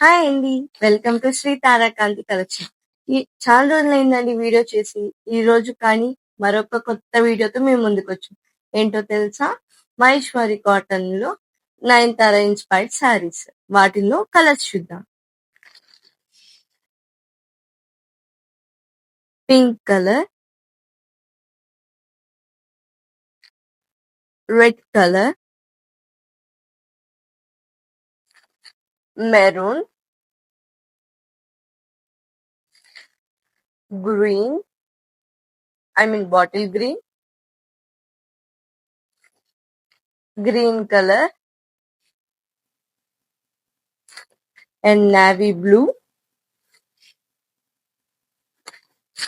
Hi అండి. Welcome to Sri Tarakanti collection. చాలా రోజులైందండి వీడియో చేసి. ఈ రోజు కానీ మరొక కొత్త వీడియోతో మేము ముందుకొచ్చాం. ఏంటో తెలుసా? మహేశ్వరి కాటన్ లో నయనతార ఇన్స్పైర్డ్ శారీస్. వాటిల్లో కలర్స్ చూద్దాం. Pink colour, red colour, maroon, green, bottle green, green colour and navy blue,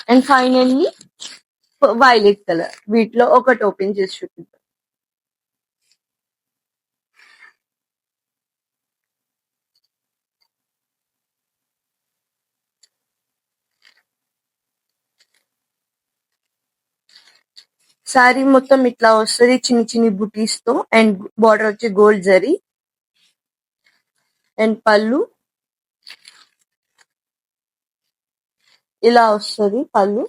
and finally violet colour. వీటిలో ఒకటి ఓపెన్ చేసి చూపిద్దాం. శారీ మొత్తం ఇట్లా వస్తుంది, చిన్ని చిన్ని బుటీస్ తో. అండ్ బార్డర్ వచ్చి గోల్డ్ జరీ. అండ్ పళ్ళు ఇలా వస్తుంది, పళ్ళు.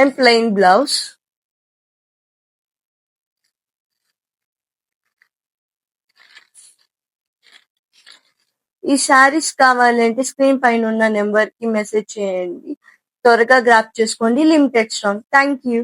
And plain blouse. ఈ శారీస్ కావాలంటే స్క్రీన్ పైన ఉన్న నెంబర్ కి మెసేజ్ చేయండి. త్వరగా గ్రాప్ చేసుకోండి. Limited stock. Thank you.